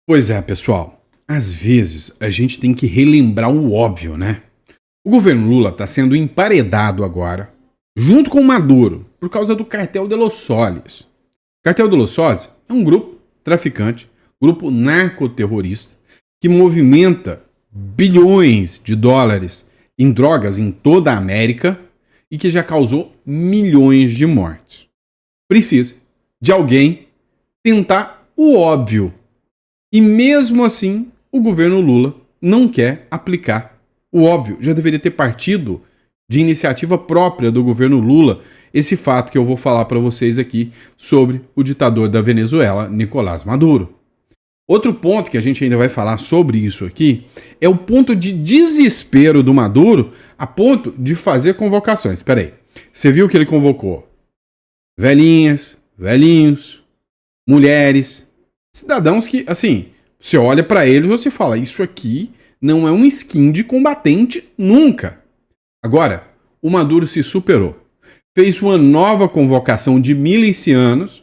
Pois é, pessoal. Às vezes a gente tem que relembrar o óbvio, né? O governo Lula está sendo emparedado agora, junto com o Maduro, por causa do Cartel de los Soles. O Cartel de los Soles é um grupo traficante, grupo narcoterrorista, que movimenta bilhões de dólares em drogas em toda a América e que já causou milhões de mortes. Precisa de alguém tentar o óbvio. E mesmo assim, o governo Lula não quer aplicar o óbvio. Já deveria ter partido de iniciativa própria do governo Lula esse fato que eu vou falar para vocês aqui sobre o ditador da Venezuela, Nicolás Maduro. Outro ponto que a gente ainda vai falar sobre isso aqui é o ponto de desespero do Maduro a ponto de fazer convocações. Espera aí, você viu que ele convocou velhinhas, velhinhos, mulheres, cidadãos que, assim, você olha pra eles e você fala, isso aqui não é um skin de combatente nunca. Agora, o Maduro se superou. Fez uma nova convocação de milicianos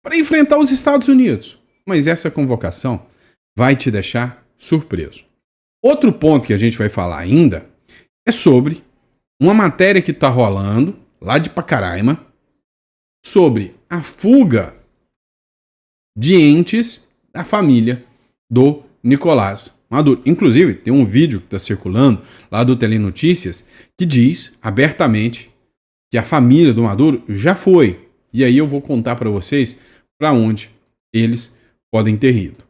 para enfrentar os Estados Unidos. Mas essa convocação vai te deixar surpreso. Outro ponto que a gente vai falar ainda é sobre uma matéria que está rolando lá de Pacaraima sobre a fuga de entes da família do Nicolás Maduro. Inclusive, tem um vídeo que está circulando lá do Telenotícias que diz abertamente que a família do Maduro já foi. E aí eu vou contar para vocês para onde eles podem ter ido.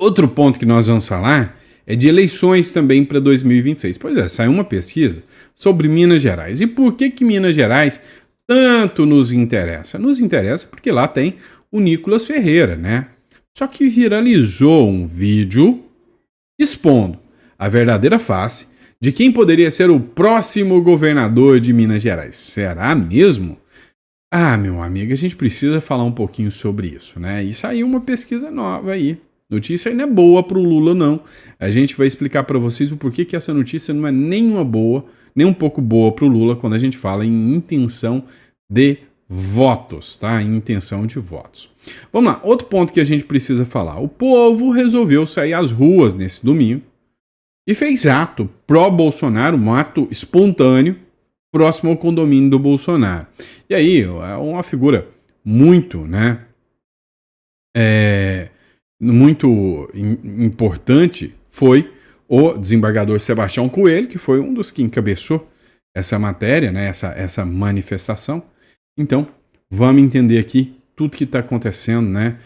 Outro ponto que nós vamos falar é de eleições também para 2026. Pois é, saiu uma pesquisa sobre Minas Gerais. E por que Minas Gerais tanto nos interessa? Nos interessa porque lá tem o Nicolas Ferreira, né? Só que viralizou um vídeo expondo a verdadeira face de quem poderia ser o próximo governador de Minas Gerais. Será mesmo? Ah, meu amigo, a gente precisa falar um pouquinho sobre isso, né? E saiu uma pesquisa nova aí. Notícia aí não é boa pro Lula, não. A gente vai explicar para vocês o porquê que essa notícia não é nenhuma boa, nem um pouco boa pro Lula quando a gente fala em intenção de votos, tá? Em intenção de votos. Vamos lá, outro ponto que a gente precisa falar. O povo resolveu sair às ruas nesse domingo e fez ato pró-Bolsonaro, um ato espontâneo, próximo ao condomínio do Bolsonaro. E aí, é uma figura muito, né? Muito importante foi o desembargador Sebastião Coelho, que foi um dos que encabeçou essa matéria, né? Essa manifestação. Então, vamos entender aqui tudo que está acontecendo, né?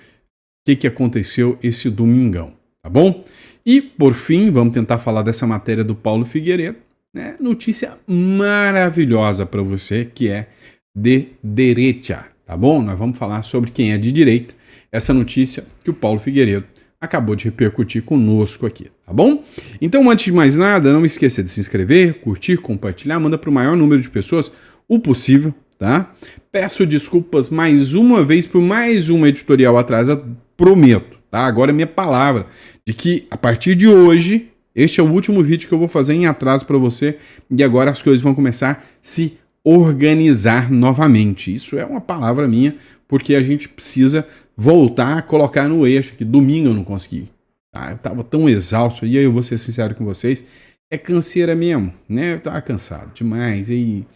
O que aconteceu esse domingão, tá bom? E, por fim, vamos tentar falar dessa matéria do Paulo Figueiredo, né? Notícia maravilhosa para você que é de direita, tá bom? Nós vamos falar sobre quem é de direita, essa notícia que o Paulo Figueiredo acabou de repercutir conosco aqui, tá bom? Então, antes de mais nada, não esqueça de se inscrever, curtir, compartilhar, manda para o maior número de pessoas o possível, tá? Peço desculpas mais uma vez por mais uma editorial atrasada, prometo, tá? Agora é minha palavra de que a partir de hoje, este é o último vídeo que eu vou fazer em atraso para você e agora as coisas vão começar a se organizar novamente. Isso é uma palavra minha, porque a gente precisa voltar a colocar no eixo, que domingo eu não consegui. Tá? Eu tava tão exausto, e aí eu vou ser sincero com vocês, é canseira mesmo, né? Eu tava cansado demais e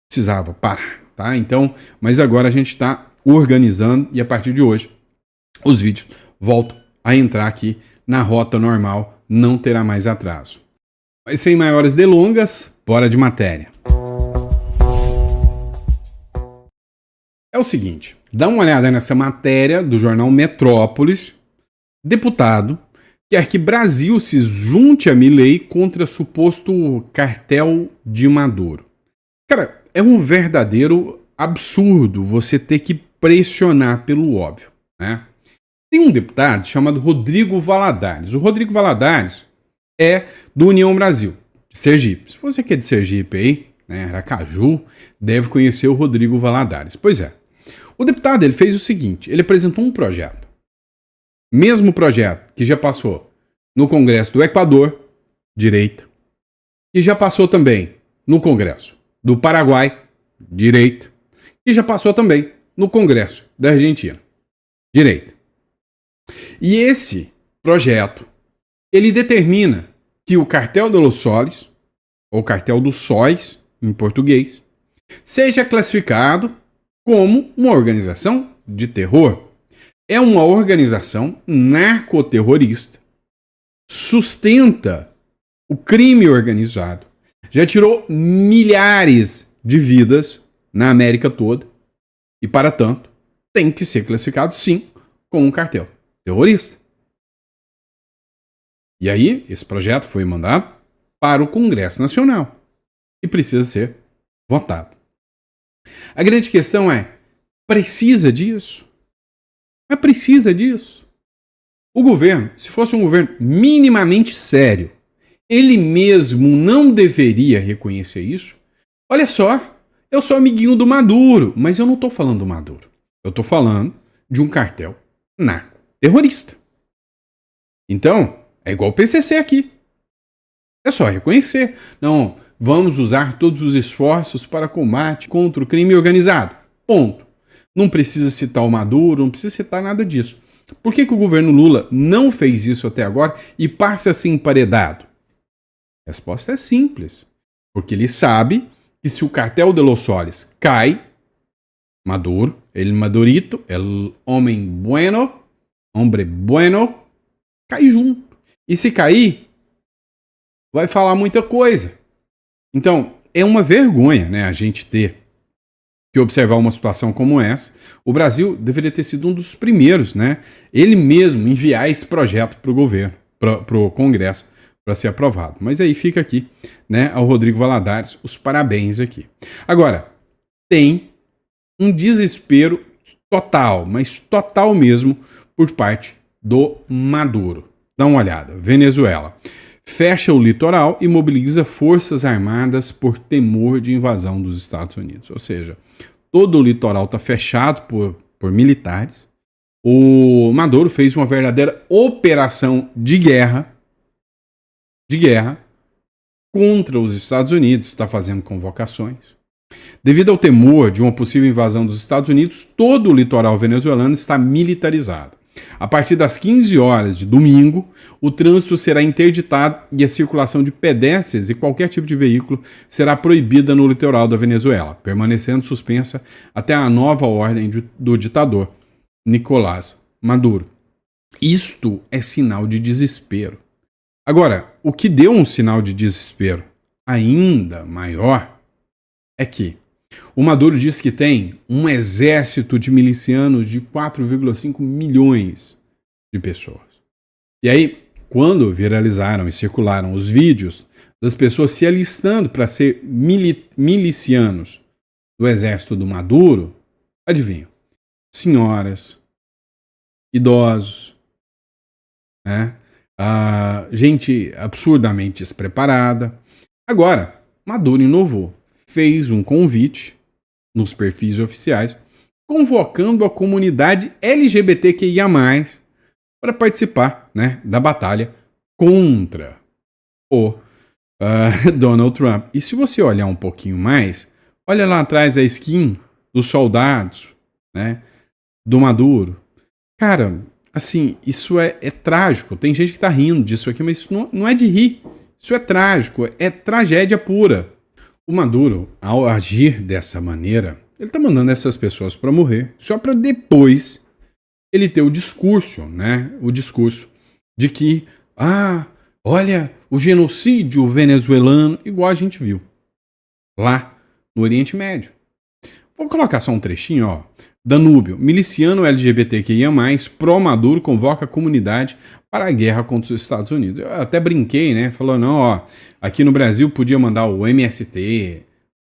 precisava parar, tá? Então, mas agora a gente está organizando e a partir de hoje os vídeos voltam a entrar aqui na rota normal, não terá mais atraso. Mas sem maiores delongas, bora de matéria. É o seguinte, dá uma olhada nessa matéria do jornal Metrópolis. Deputado quer que Brasil se junte a Milei contra suposto cartel de Maduro. Cara, é um verdadeiro absurdo você ter que pressionar pelo óbvio, né? Tem um deputado chamado Rodrigo Valadares. O Rodrigo Valadares é do União Brasil, de Sergipe. Se você que é de Sergipe aí, né, Aracaju, deve conhecer o Rodrigo Valadares. Pois é. O deputado ele fez o seguinte, ele apresentou um projeto. Mesmo projeto que já passou no Congresso do Equador, direita, que já passou também no Congresso do Paraguai, direita, e já passou também no Congresso da Argentina, direita. E esse projeto, ele determina que o Cartel de los Soles, ou Cartel dos Sóis, em português, seja classificado como uma organização de terror. É uma organização narcoterrorista, sustenta o crime organizado, já tirou milhares de vidas na América toda e, para tanto, tem que ser classificado, sim, como um cartel terrorista. E aí, esse projeto foi mandado para o Congresso Nacional e precisa ser votado. A grande questão é, precisa disso? Mas precisa disso? O governo, se fosse um governo minimamente sério, ele mesmo não deveria reconhecer isso? Olha só, eu sou amiguinho do Maduro, mas eu não estou falando do Maduro. Eu estou falando de um cartel narco-terrorista. Então, é igual o PCC aqui. É só reconhecer. Não, vamos usar todos os esforços para combate contra o crime organizado. Ponto. Não precisa citar o Maduro, não precisa citar nada disso. Por que o governo Lula não fez isso até agora e passa a ser emparedado? A resposta é simples. Porque ele sabe que se o Cartel de los Soles cai, Maduro, el Madurito, el homem bueno, hombre bueno, cai junto. E se cair, vai falar muita coisa. Então, é uma vergonha, né, a gente ter que observar uma situação como essa. O Brasil deveria ter sido um dos primeiros, né, ele mesmo enviar esse projeto para o governo, para o Congresso, para ser aprovado. Mas aí fica aqui, né, ao Rodrigo Valadares, os parabéns aqui. Agora, tem um desespero total, mas total mesmo, por parte do Maduro. Dá uma olhada. Venezuela fecha o litoral e mobiliza forças armadas por temor de invasão dos Estados Unidos. Ou seja, todo o litoral está fechado por militares. O Maduro fez uma verdadeira operação de guerra contra os Estados Unidos, está fazendo convocações. Devido ao temor de uma possível invasão dos Estados Unidos, todo o litoral venezuelano está militarizado. A partir das 15 horas de domingo, o trânsito será interditado e a circulação de pedestres e qualquer tipo de veículo será proibida no litoral da Venezuela, permanecendo suspensa até a nova ordem do ditador Nicolás Maduro. Isto é sinal de desespero. Agora, o que deu um sinal de desespero ainda maior é que o Maduro diz que tem um exército de milicianos de 4,5 milhões de pessoas. E aí, quando viralizaram e circularam os vídeos das pessoas se alistando para ser milicianos do exército do Maduro, adivinham? Senhoras, idosos, né? Gente absurdamente despreparada. Agora, Maduro inovou. Fez um convite nos perfis oficiais, convocando a comunidade LGBTQIA+, para participar, né, da batalha contra o Donald Trump. E se você olhar um pouquinho mais, olha lá atrás a skin dos soldados, né, do Maduro. Cara, assim, isso é trágico. Tem gente que tá rindo disso aqui, mas isso não é de rir. Isso é trágico, é tragédia pura. O Maduro, ao agir dessa maneira, ele está mandando essas pessoas para morrer, só para depois ele ter o discurso, né? O discurso de que, olha, o genocídio venezuelano, igual a gente viu lá no Oriente Médio. Vou colocar só um trechinho, ó. Danúbio, miliciano LGBTQIA+, pró-Maduro convoca a comunidade para a guerra contra os Estados Unidos. Eu até brinquei, né? Falou, não, ó, aqui no Brasil podia mandar o MST,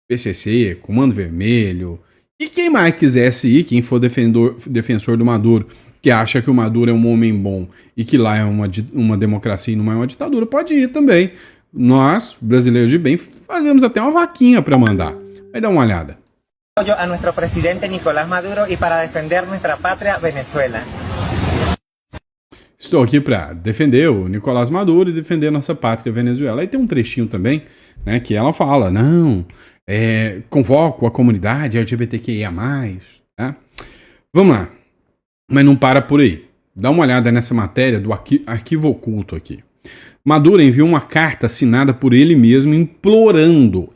PCC, Comando Vermelho, e quem mais quisesse ir, quem for defensor do Maduro, que acha que o Maduro é um homem bom e que lá é uma democracia e não é uma ditadura, pode ir também. Nós, brasileiros de bem, fazemos até uma vaquinha para mandar. Vai dar uma olhada. A nuestro presidente Nicolás Maduro y para defender nuestra patria Venezuela. Estou aqui para defender o Nicolás Maduro e defender nossa pátria Venezuela. Aí tem um trechinho também, né, que ela fala, não, convoco a comunidade LGBTQIA+, tá? Vamos lá, mas não para por aí. dá uma olhada nessa matéria do Arquivo Oculto aqui. Maduro enviou uma carta assinada por ele mesmo implorando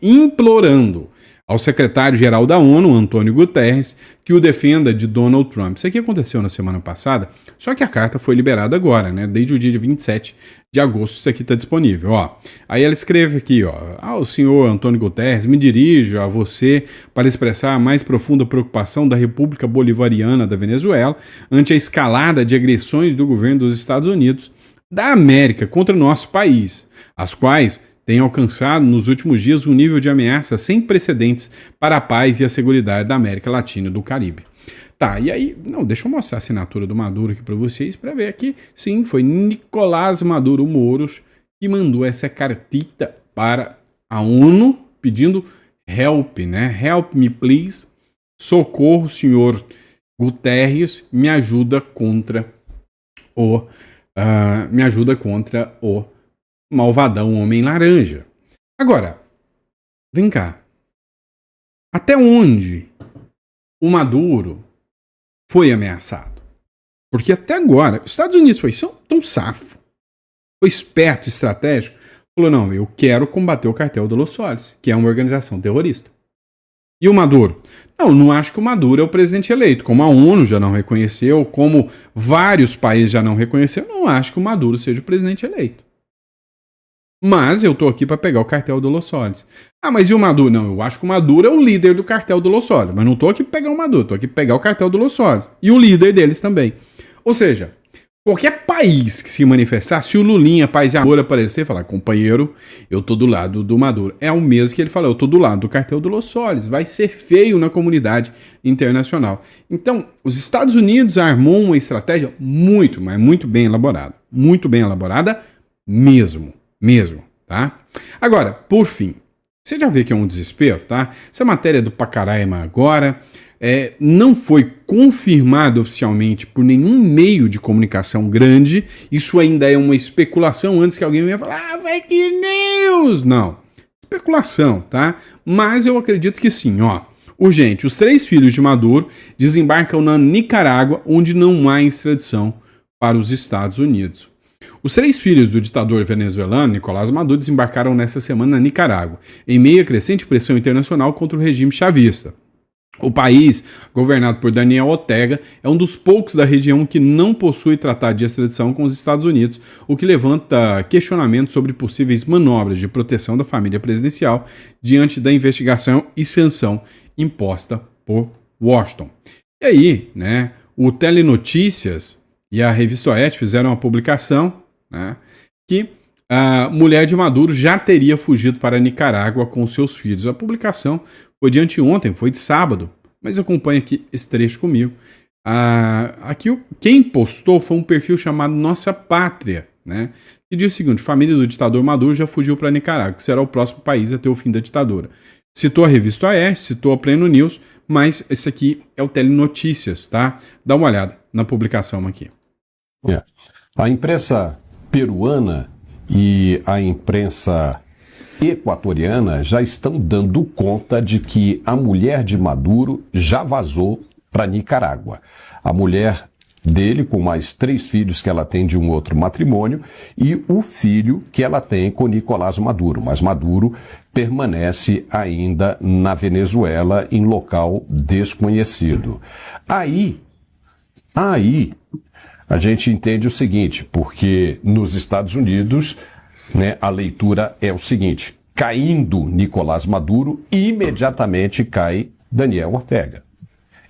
ao secretário-geral da ONU, Antônio Guterres, que o defenda de Donald Trump. Isso aqui aconteceu na semana passada, só que a carta foi liberada agora, né? Desde o dia 27 de agosto isso aqui está disponível. Ó. Aí ela escreve aqui, ó, ao senhor Antônio Guterres, me dirijo a você para expressar a mais profunda preocupação da República Bolivariana da Venezuela ante a escalada de agressões do governo dos Estados Unidos da América contra o nosso país, as quais têm alcançado nos últimos dias um nível de ameaça sem precedentes para a paz e a seguridade da América Latina e do Caribe. Tá, e aí, não, deixa eu mostrar a assinatura do Maduro aqui para vocês, para ver aqui, sim, foi Nicolás Maduro Moros que mandou essa cartita para a ONU pedindo help, né? Help me please, socorro, senhor Guterres, me ajuda contra o malvadão Homem-Laranja. Agora, vem cá. Até onde o Maduro foi ameaçado? Porque até agora, os Estados Unidos foi tão safo, foi esperto, estratégico, falou, não, eu quero combater o Cartel de Los Soles, que é uma organização terrorista. E o Maduro? Não acho que o Maduro é o presidente eleito. Como a ONU já não reconheceu, como vários países já não reconheceram, não acho que o Maduro seja o presidente eleito. Mas eu tô aqui para pegar o Cartel de Los Soles. Mas e o Maduro? Não, eu acho que o Maduro é o líder do Cartel de Los Soles. Mas não tô aqui para pegar o Maduro, tô aqui para pegar o Cartel de Los Soles. E o líder deles também. Ou seja, qualquer país que se manifestar, se o Lulinha, Paz e Amor aparecer e falar, companheiro, eu tô do lado do Maduro. É o mesmo que ele falou, eu tô do lado do Cartel de Los Soles. Vai ser feio na comunidade internacional. Então, os Estados Unidos armou uma estratégia muito, mas muito bem elaborada. Muito bem elaborada mesmo, tá? Agora, por fim, você já vê que é um desespero, tá? Essa matéria do Pacaraima agora não foi confirmado oficialmente por nenhum meio de comunicação grande. Isso ainda é uma especulação antes que alguém venha falar, fake news! Não, especulação, tá? Mas eu acredito que sim, ó. Urgente, os 3 filhos de Maduro desembarcam na Nicarágua, onde não há extradição para os Estados Unidos. Os 3 filhos do ditador venezuelano, Nicolás Maduro, desembarcaram nesta semana na Nicarágua, em meio a crescente pressão internacional contra o regime chavista. O país, governado por Daniel Ortega, é um dos poucos da região que não possui tratado de extradição com os Estados Unidos, o que levanta questionamentos sobre possíveis manobras de proteção da família presidencial diante da investigação e sanção imposta por Washington. E aí, né, o Telenotícias e a Revista Oeste fizeram uma publicação, né, que a mulher de Maduro já teria fugido para a Nicarágua com seus filhos. A publicação foi de anteontem, foi de sábado, mas acompanha aqui esse trecho comigo. Aqui quem postou foi um perfil chamado Nossa Pátria, né, que diz o seguinte, família do ditador Maduro já fugiu para a Nicarágua, que será o próximo país a ter o fim da ditadura. Citou a Revista Oeste, citou a Pleno News, mas esse aqui é o Telenotícias, tá? Dá uma olhada na publicação aqui. A imprensa peruana e a imprensa equatoriana já estão dando conta de que a mulher de Maduro já vazou para Nicarágua. A mulher dele, com mais 3 filhos que ela tem de um outro matrimônio, e o filho que ela tem com Nicolás Maduro. Mas Maduro permanece ainda na Venezuela, em local desconhecido. Aí a gente entende o seguinte, porque nos Estados Unidos, né, a leitura é o seguinte, caindo Nicolás Maduro, imediatamente cai Daniel Ortega.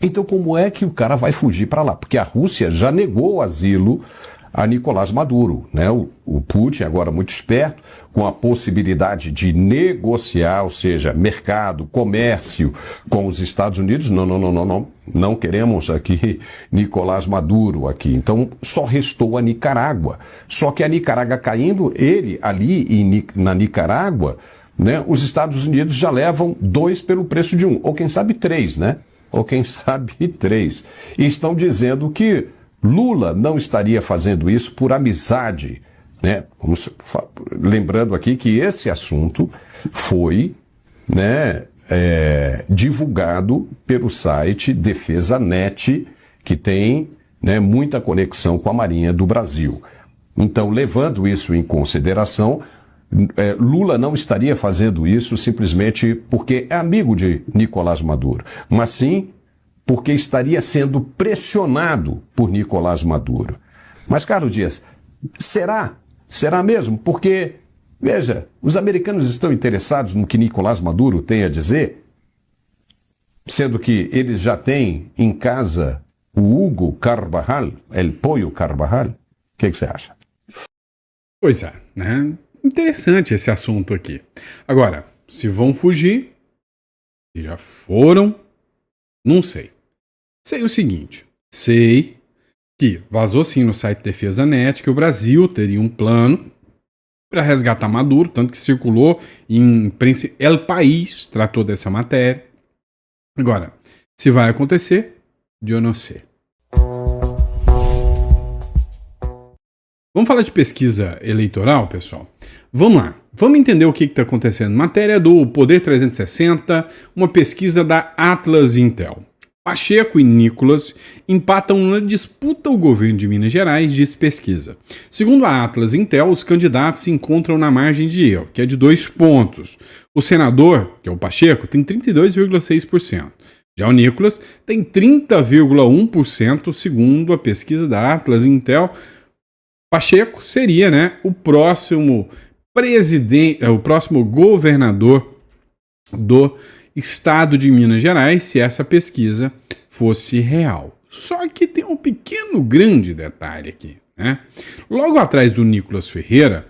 Então como é que o cara vai fugir para lá? Porque a Rússia já negou o asilo a Nicolás Maduro, né? O Putin, agora muito esperto, com a possibilidade de negociar, ou seja, mercado, comércio com os Estados Unidos. Não queremos aqui Nicolás Maduro aqui. Então só restou a Nicarágua. Só que a Nicarágua caindo, ele ali na Nicarágua, né? Os Estados Unidos já levam 2 pelo preço de 1, ou quem sabe 3, né? Ou quem sabe 3. E estão dizendo que Lula não estaria fazendo isso por amizade, né? Lembrando aqui que esse assunto foi, né, divulgado pelo site Defesa Net, que tem né, muita conexão com a Marinha do Brasil. Então, levando isso em consideração, Lula não estaria fazendo isso simplesmente porque é amigo de Nicolás Maduro, mas sim porque estaria sendo pressionado por Nicolás Maduro. Mas, Carlos Dias, será? Será mesmo? Porque, veja, os americanos estão interessados no que Nicolás Maduro tem a dizer, sendo que eles já têm em casa o Hugo Carvajal, El Pollo Carvajal. O que você acha? Pois é, né? Interessante esse assunto aqui. Agora, se vão fugir, se já foram, não sei. Sei o seguinte, sei que vazou sim no site Defesa Net que o Brasil teria um plano para resgatar Maduro, tanto que circulou em imprensa, El País tratou dessa matéria. Agora, se vai acontecer, eu não sei. Vamos falar de pesquisa eleitoral, pessoal? Vamos lá. Vamos entender o que está acontecendo. Matéria do Poder 360, uma pesquisa da Atlas Intel. Pacheco e Nicolas empatam na disputa ao governo de Minas Gerais, diz pesquisa. Segundo a Atlas Intel, os candidatos se encontram na margem de erro, que é de 2 pontos. O senador, que é o Pacheco, tem 32,6%. Já o Nicolas tem 30,1%, segundo a pesquisa da Atlas Intel. Pacheco seria, né, o próximo presidente, o próximo governador do estado de Minas Gerais, se essa pesquisa fosse real. Só que tem um pequeno, grande detalhe aqui, né? Logo atrás do Nicolas Ferreira,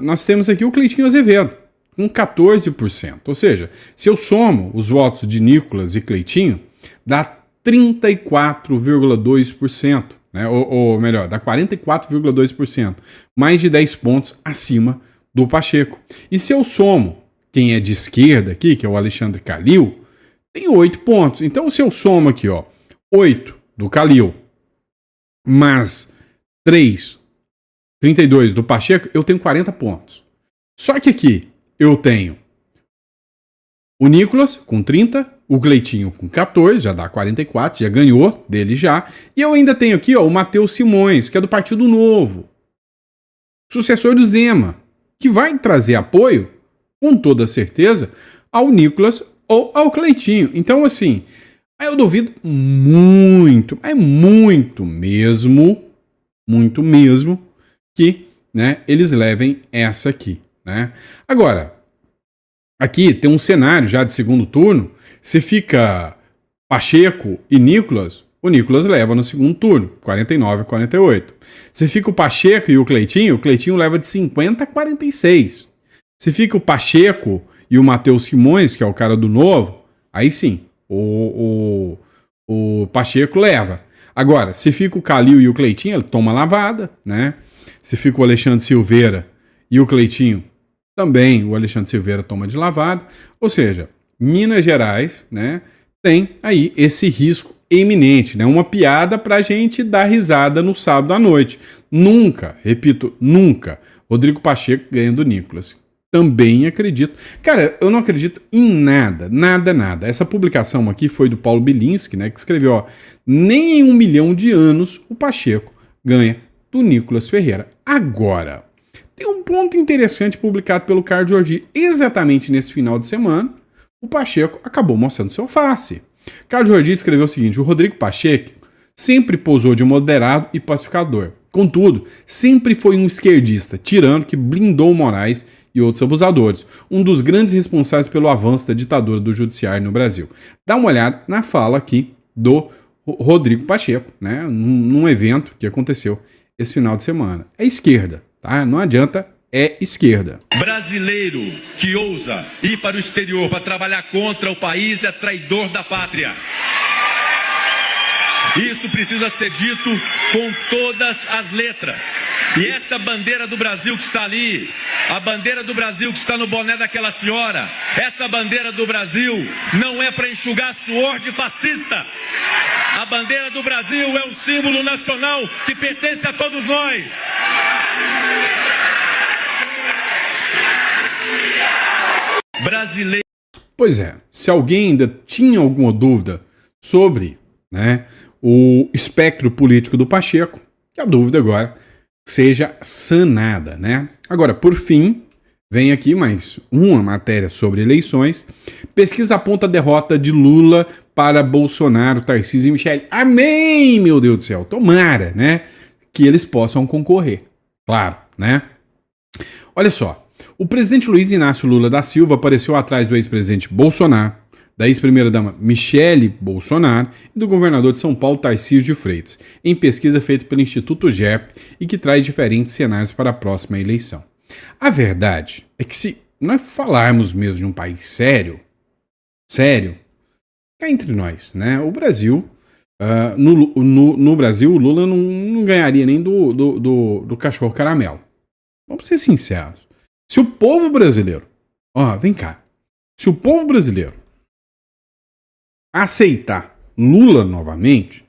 nós temos aqui o Cleitinho Azevedo, com 14%. Ou seja, se eu somo os votos de Nicolas e Cleitinho, dá 34,2%. Né? Ou melhor, dá 44,2%. Mais de 10 pontos acima do Pacheco. E se eu somo quem é de esquerda aqui, que é o Alexandre Calil, tem 8 pontos. Então, se eu somo aqui, 8 do Calil, mais 32 do Pacheco, eu tenho 40 pontos. Só que aqui eu tenho o Nicolas com 30, o Cleitinho com 14, já dá 44, já ganhou dele já. E eu ainda tenho aqui o Matheus Simões, que é do Partido Novo, sucessor do Zema, que vai trazer apoio, com toda certeza, ao Nicolas ou ao Cleitinho. Então, assim, eu duvido muito, muito mesmo, que, né, eles levem essa aqui, né? Agora, aqui tem um cenário já de segundo turno. Se fica Pacheco e Nicolas, o Nicolas leva no segundo turno, 49 a 48. Se fica o Pacheco e o Cleitinho leva de 50 a 46. Se fica o Pacheco e o Matheus Simões, que é o cara do Novo, aí sim, o Pacheco leva. Agora, se fica o Calil e o Cleitinho, ele toma lavada, né? Se fica o Alexandre Silveira e o Cleitinho, também o Alexandre Silveira toma de lavada. Ou seja, Minas Gerais, né, tem aí esse risco eminente, né? Uma piada pra gente dar risada no sábado à noite. Nunca, repito, nunca, Rodrigo Pacheco ganha do Nicolas. Também acredito. Cara, eu não acredito em nada. Essa publicação aqui foi do Paulo Bilinski, né, que escreveu, nem em 1 milhão de anos o Pacheco ganha do Nicolas Ferreira. Agora, tem um ponto interessante publicado pelo Carlos Jordi. Exatamente nesse final de semana, o Pacheco acabou mostrando seu face. Carlos Jordi escreveu o seguinte: o Rodrigo Pacheco sempre posou de moderado e pacificador. Contudo, sempre foi um esquerdista, tirano que blindou Moraes e outros abusadores, um dos grandes responsáveis pelo avanço da ditadura do judiciário no Brasil. Dá uma olhada na fala aqui do Rodrigo Pacheco, né, num evento que aconteceu esse final de semana. É esquerda, tá? Não adianta, é esquerda. Brasileiro que ousa ir para o exterior para trabalhar contra o país é traidor da pátria. Isso precisa ser dito com todas as letras. E esta bandeira do Brasil que está ali, a bandeira do Brasil que está no boné daquela senhora, essa bandeira do Brasil não é para enxugar suor de fascista. A bandeira do Brasil é um símbolo nacional que pertence a todos nós. Brasileiro. Pois é, se alguém ainda tinha alguma dúvida sobre, né, o espectro político do Pacheco, que a dúvida agora seja sanada, né? Agora, por fim, vem aqui mais uma matéria sobre eleições. Pesquisa aponta a derrota de Lula para Bolsonaro, Tarcísio e Michele. Amém, meu Deus do céu. Tomara, né? Que eles possam concorrer. Claro, né? Olha só. O presidente Luiz Inácio Lula da Silva apareceu atrás do ex-presidente Bolsonaro, da ex-primeira-dama Michele Bolsonaro e do governador de São Paulo, Tarcísio de Freitas, em pesquisa feita pelo Instituto GEP e que traz diferentes cenários para a próxima eleição. A verdade é que se nós falarmos mesmo de um país sério, cá entre nós, né? O Brasil, no Brasil, o Lula não ganharia nem do cachorro caramelo. Vamos ser sinceros. Se o povo brasileiro, vem cá, se o povo brasileiro aceitar Lula novamente,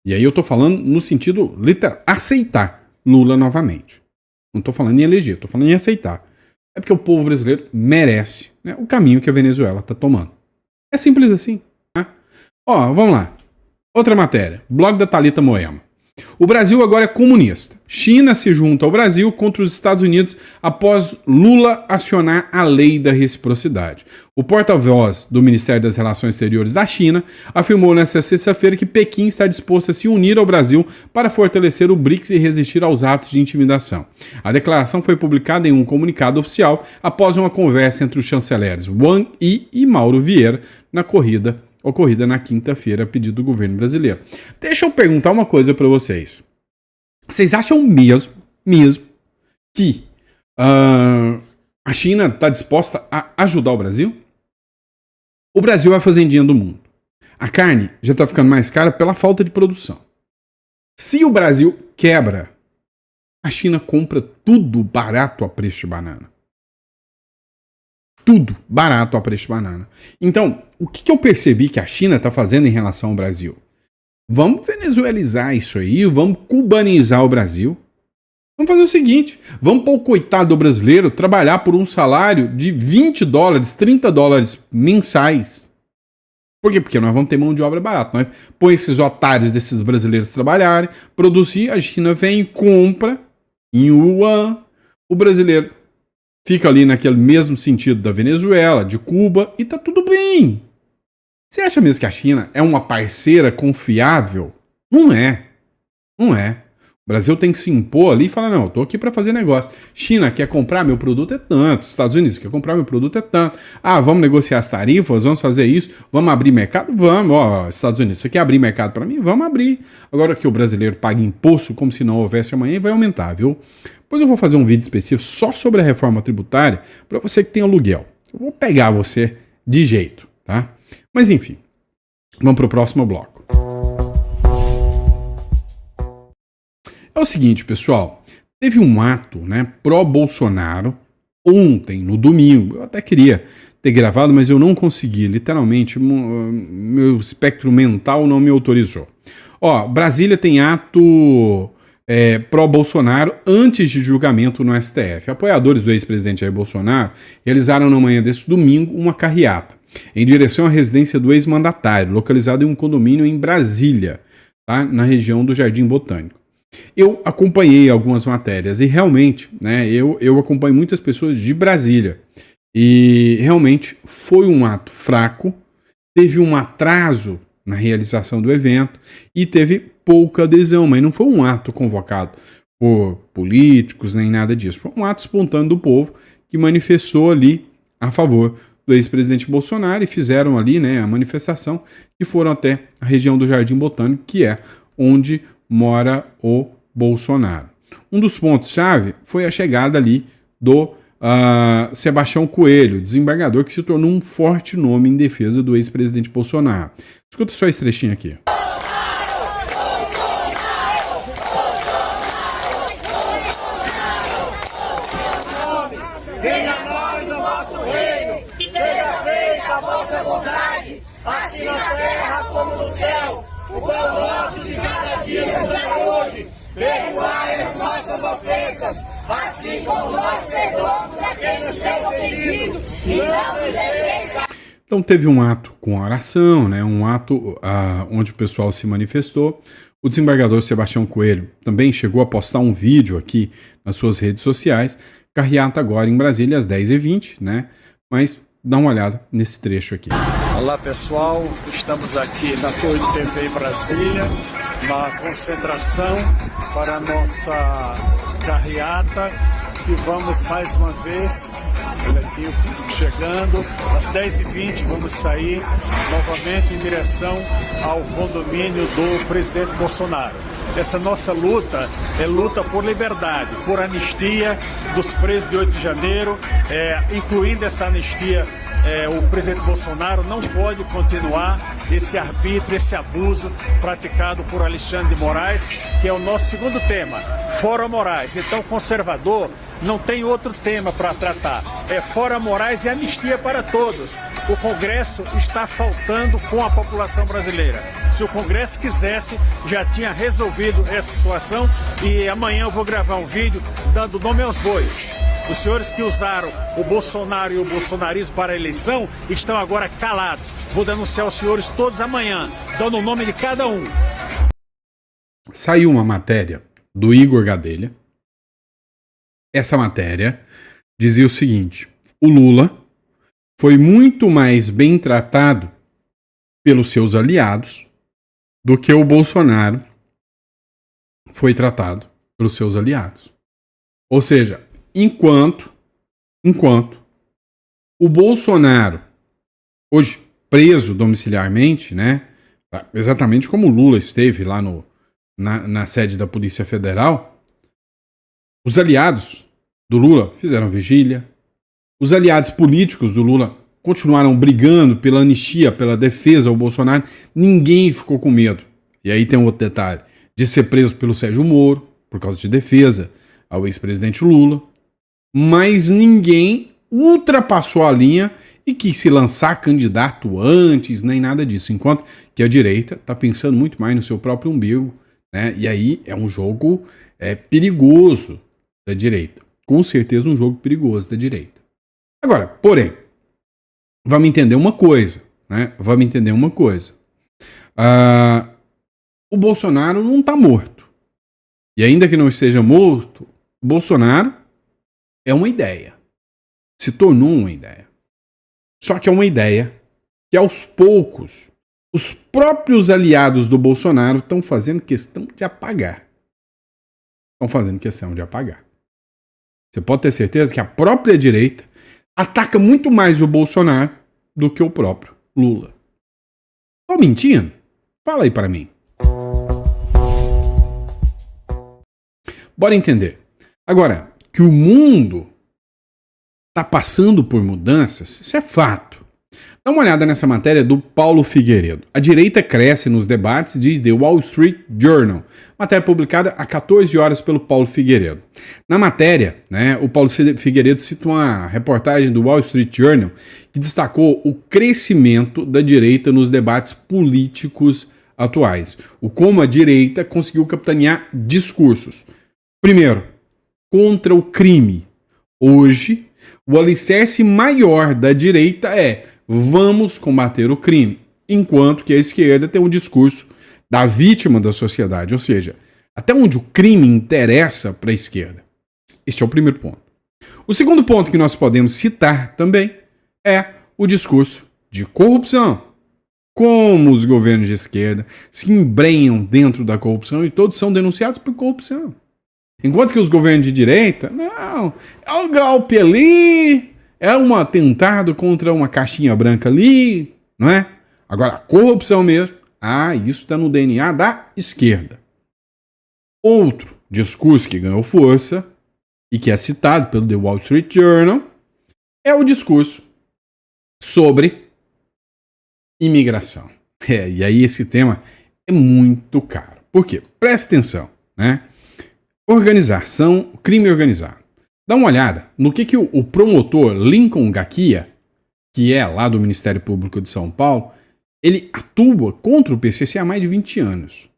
e aí eu tô falando no sentido literal, aceitar Lula novamente. Não tô falando em eleger, tô falando em aceitar. É porque o povo brasileiro merece, né, o caminho que a Venezuela tá tomando. É simples assim. Tá? Vamos lá. Outra matéria. Blog da Thalita Moema. O Brasil agora é comunista. China se junta ao Brasil contra os Estados Unidos após Lula acionar a lei da reciprocidade. O porta-voz do Ministério das Relações Exteriores da China afirmou nesta sexta-feira que Pequim está disposto a se unir ao Brasil para fortalecer o BRICS e resistir aos atos de intimidação. A declaração foi publicada em um comunicado oficial após uma conversa entre os chanceleres Wang Yi e Mauro Vieira ocorrida na quinta-feira a pedido do governo brasileiro. Deixa eu perguntar uma coisa para vocês. Vocês acham mesmo que a China está disposta a ajudar o Brasil? O Brasil é a fazendinha do mundo. A carne já está ficando mais cara pela falta de produção. Se o Brasil quebra, a China compra tudo barato a preço de banana. Tudo barato a preço de banana. Então, o que eu percebi que a China está fazendo em relação ao Brasil? Vamos venezuelizar isso aí, vamos cubanizar o Brasil. Vamos fazer o seguinte, vamos pôr o coitado do brasileiro trabalhar por um salário de $20, $30 mensais. Por quê? Porque nós vamos ter mão de obra barata. Nós põe esses otários desses brasileiros trabalharem, produzir, a China vem e compra em yuan, o brasileiro fica ali naquele mesmo sentido da Venezuela, de Cuba, e tá tudo bem. Você acha mesmo que a China é uma parceira confiável? Não é. Não é. O Brasil tem que se impor ali e falar, não, eu tô aqui para fazer negócio. China quer comprar meu produto é tanto. Estados Unidos quer comprar meu produto é tanto. Vamos negociar as tarifas, vamos fazer isso, vamos abrir mercado? Vamos. Estados Unidos, você quer abrir mercado para mim? Vamos abrir. Agora que o brasileiro paga imposto como se não houvesse amanhã, vai aumentar, viu? Depois eu vou fazer um vídeo específico só sobre a reforma tributária para você que tem aluguel. Eu vou pegar você de jeito, tá? Mas enfim, vamos para o próximo bloco. É o seguinte, pessoal, teve um ato, né, pró-Bolsonaro ontem, no domingo. Eu até queria ter gravado, mas eu não consegui. Literalmente, meu espectro mental não me autorizou. Brasília tem ato pró-Bolsonaro antes de julgamento no STF. Apoiadores do ex-presidente Jair Bolsonaro realizaram na manhã deste domingo uma carreata em direção à residência do ex-mandatário, localizado em um condomínio em Brasília, tá, na região do Jardim Botânico. Eu acompanhei algumas matérias e realmente, né, eu acompanho muitas pessoas de Brasília e realmente foi um ato fraco, teve um atraso na realização do evento e teve pouca adesão, mas não foi um ato convocado por políticos nem nada disso, foi um ato espontâneo do povo que manifestou ali a favor do ex-presidente Bolsonaro e fizeram ali, né, a manifestação que foram até a região do Jardim Botânico, que é onde mora o Bolsonaro. Um dos pontos-chave foi a chegada ali do Sebastião Coelho, desembargador que se tornou um forte nome em defesa do ex-presidente Bolsonaro. Escuta só esse trechinho aqui. Venha a nós o vosso reino, seja feita a vossa vontade, assim na terra como no céu. O pão nosso de cada dia nos dá hoje. Perdoai as nossas ofensas, assim como nós perdoamos a quem nos tem ofendido. E não nos deixeis. Então teve um ato com oração, né, um ato onde o pessoal se manifestou. O desembargador Sebastião Coelho também chegou a postar um vídeo aqui nas suas redes sociais. Carreata agora em Brasília às 10h20, né? Mas dá uma olhada nesse trecho aqui. Olá pessoal, estamos aqui na Torre do TV em Brasília, na concentração para a nossa carreata, e vamos mais uma vez, olha aqui, chegando, às 10h20 vamos sair novamente em direção ao condomínio do presidente Bolsonaro. Essa nossa luta é luta por liberdade, por anistia dos presos de 8 de janeiro, incluindo essa anistia. O presidente Bolsonaro não pode continuar esse arbítrio, esse abuso praticado por Alexandre de Moraes, que é o nosso segundo tema, fora Moraes. Então, conservador não tem outro tema para tratar, é fora Moraes e anistia para todos. O Congresso está faltando com a população brasileira. Se o Congresso quisesse, já tinha resolvido essa situação, e amanhã eu vou gravar um vídeo dando nome aos bois. Os senhores que usaram o Bolsonaro e o bolsonarismo para a eleição estão agora calados. Vou denunciar os senhores todos amanhã, dando o nome de cada um. Saiu uma matéria do Igor Gadelha. Essa matéria dizia o seguinte: o Lula foi muito mais bem tratado pelos seus aliados do que o Bolsonaro foi tratado pelos seus aliados. Ou seja, enquanto o Bolsonaro, hoje preso domiciliarmente, né, exatamente como o Lula esteve lá na sede da Polícia Federal, os aliados do Lula fizeram vigília, os aliados políticos do Lula continuaram brigando pela anistia, pela defesa ao Bolsonaro, ninguém ficou com medo. E aí tem um outro detalhe, de ser preso pelo Sérgio Moro, por causa de defesa ao ex-presidente Lula, mas ninguém ultrapassou a linha e quis se lançar candidato antes, nem nada disso, enquanto que a direita está pensando muito mais no seu próprio umbigo, né? E aí é um jogo perigoso da direita, com certeza um jogo perigoso da direita. Agora, porém, vamos entender uma coisa, né? O Bolsonaro não está morto, e ainda que não esteja morto, o Bolsonaro é uma ideia. Se tornou uma ideia. Só que é uma ideia que aos poucos os próprios aliados do Bolsonaro estão fazendo questão de apagar. Você pode ter certeza que a própria direita ataca muito mais o Bolsonaro do que o próprio Lula. Tô mentindo? Fala aí para mim. Bora entender. Agora, que o mundo está passando por mudanças, isso é fato. Dá uma olhada nessa matéria do Paulo Figueiredo. A direita cresce nos debates, diz The Wall Street Journal. Matéria publicada há 14 horas pelo Paulo Figueiredo. Na matéria, né, o Paulo Figueiredo cita uma reportagem do Wall Street Journal que destacou o crescimento da direita nos debates políticos atuais. O como a direita conseguiu capitanear discursos. Primeiro, contra o crime. Hoje, o alicerce maior da direita é vamos combater o crime, enquanto que a esquerda tem um discurso da vítima da sociedade, ou seja, até onde o crime interessa para a esquerda. Este é o primeiro ponto. O segundo ponto que nós podemos citar também é o discurso de corrupção. Como os governos de esquerda se embrenham dentro da corrupção e todos são denunciados por corrupção. Enquanto que os governos de direita, não, é um golpe ali, é um atentado contra uma caixinha branca ali, não é? Agora, a corrupção mesmo, isso está no DNA da esquerda. Outro discurso que ganhou força e que é citado pelo The Wall Street Journal é o discurso sobre imigração. E aí esse tema é muito caro. Por quê? Presta atenção, né? Organização, crime organizado. Dá uma olhada no que o promotor Lincoln Gakia, que é lá do Ministério Público de São Paulo, ele atua contra o PCC há mais de 20 anos.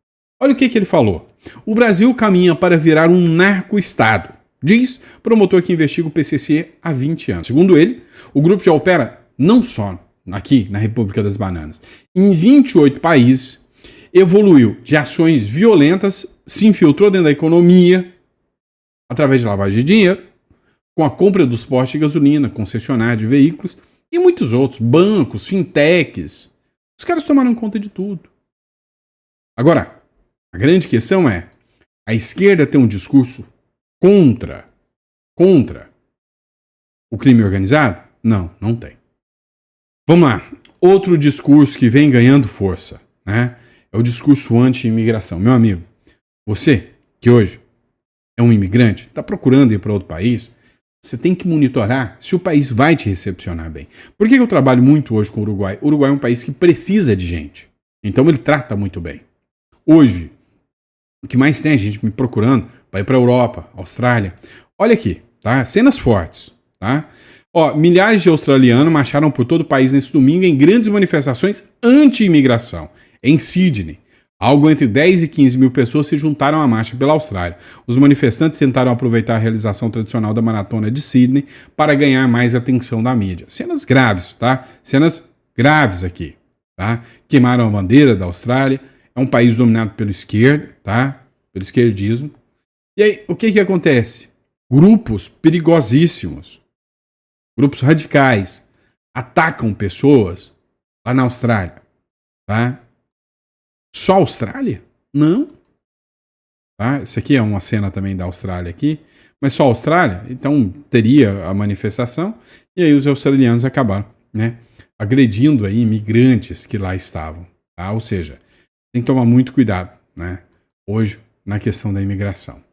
Olha o que ele falou. O Brasil caminha para virar um narco-estado, diz promotor que investiga o PCC há 20 anos. Segundo ele, o grupo já opera não só aqui na República das Bananas, em 28 países, evoluiu de ações violentas, se infiltrou dentro da economia, através de lavagem de dinheiro, com a compra dos postos de gasolina, concessionária de veículos e muitos outros, bancos, fintechs. Os caras tomaram conta de tudo. Agora, a grande questão é, a esquerda tem um discurso contra o crime organizado? Não, não tem. Vamos lá. Outro discurso que vem ganhando força, né? É o discurso anti-imigração. Meu amigo, você que hoje é um imigrante, está procurando ir para outro país, você tem que monitorar se o país vai te recepcionar bem. Por que eu trabalho muito hoje com o Uruguai? O Uruguai é um país que precisa de gente. Então ele trata muito bem. Hoje, o que mais tem é gente me procurando para ir para a Europa, Austrália. Olha aqui, tá? Cenas fortes, tá? Ó, milhares de australianos marcharam por todo o país nesse domingo em grandes manifestações anti-imigração. Em Sydney, algo entre 10 e 15 mil pessoas se juntaram à marcha pela Austrália. Os manifestantes tentaram aproveitar a realização tradicional da Maratona de Sydney para ganhar mais atenção da mídia. Cenas graves, tá? Cenas graves aqui, tá? Queimaram a bandeira da Austrália. É um país dominado pelo esquerdo, tá? Pelo esquerdismo. E aí, o que acontece? Grupos perigosíssimos, grupos radicais, atacam pessoas lá na Austrália, tá? Só a Austrália? Não. Tá? Isso aqui é uma cena também da Austrália aqui, mas só a Austrália? Então teria a manifestação e aí os australianos acabaram, né, agredindo aí imigrantes que lá estavam, tá? Ou seja, tem que tomar muito cuidado, né, hoje na questão da imigração.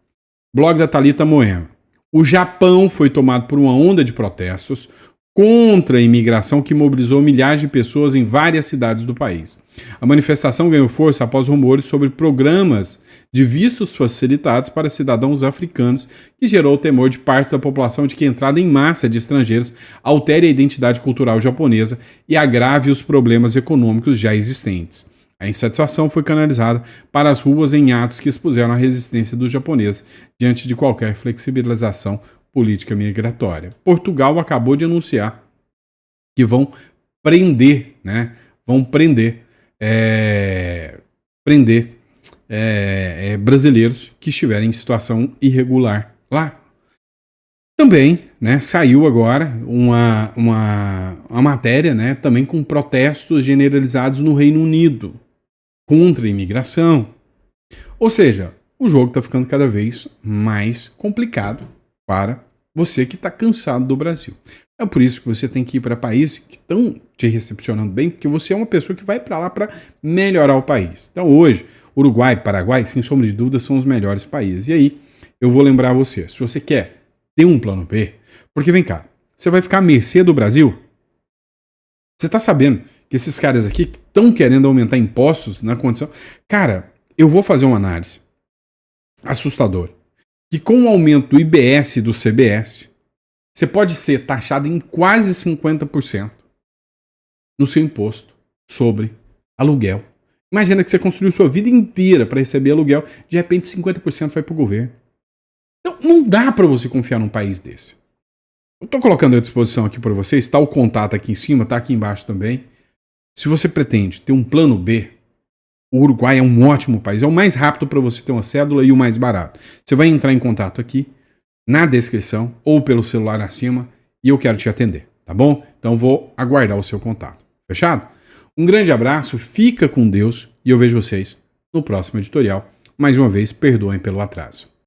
Blog da Thalita Moema. O Japão foi tomado por uma onda de protestos contra a imigração que mobilizou milhares de pessoas em várias cidades do país. A manifestação ganhou força após rumores sobre programas de vistos facilitados para cidadãos africanos, que gerou o temor de parte da população de que a entrada em massa de estrangeiros altere a identidade cultural japonesa e agrave os problemas econômicos já existentes. A insatisfação foi canalizada para as ruas em atos que expuseram a resistência dos japoneses diante de qualquer flexibilização política migratória. Portugal acabou de anunciar que vão prender, né? Vão prender brasileiros que estiverem em situação irregular lá. Também, né, saiu agora uma matéria, né, também com protestos generalizados no Reino Unido contra a imigração. Ou seja, o jogo está ficando cada vez mais complicado para você que está cansado do Brasil. É por isso que você tem que ir para países que estão te recepcionando bem, porque você é uma pessoa que vai para lá para melhorar o país. Então hoje, Uruguai, Paraguai, sem sombra de dúvida, são os melhores países. E aí, eu vou lembrar você, se você quer ter um plano B, porque vem cá, você vai ficar à mercê do Brasil? Você está sabendo que esses caras aqui estão querendo aumentar impostos na condição... Cara, eu vou fazer uma análise assustadora. Que com o aumento do IBS e do CBS, você pode ser taxado em quase 50% no seu imposto sobre aluguel. Imagina que você construiu sua vida inteira para receber aluguel, de repente 50% vai para o governo. Então não dá para você confiar num país desse. Eu estou colocando à disposição aqui para vocês, está o contato aqui em cima, está aqui embaixo também. Se você pretende ter um plano B, o Uruguai é um ótimo país, é o mais rápido para você ter uma cédula e o mais barato. Você vai entrar em contato aqui, na descrição, ou pelo celular acima, e eu quero te atender, tá bom? Então vou aguardar o seu contato. Fechado? Um grande abraço, fica com Deus, e eu vejo vocês no próximo editorial. Mais uma vez, perdoem pelo atraso.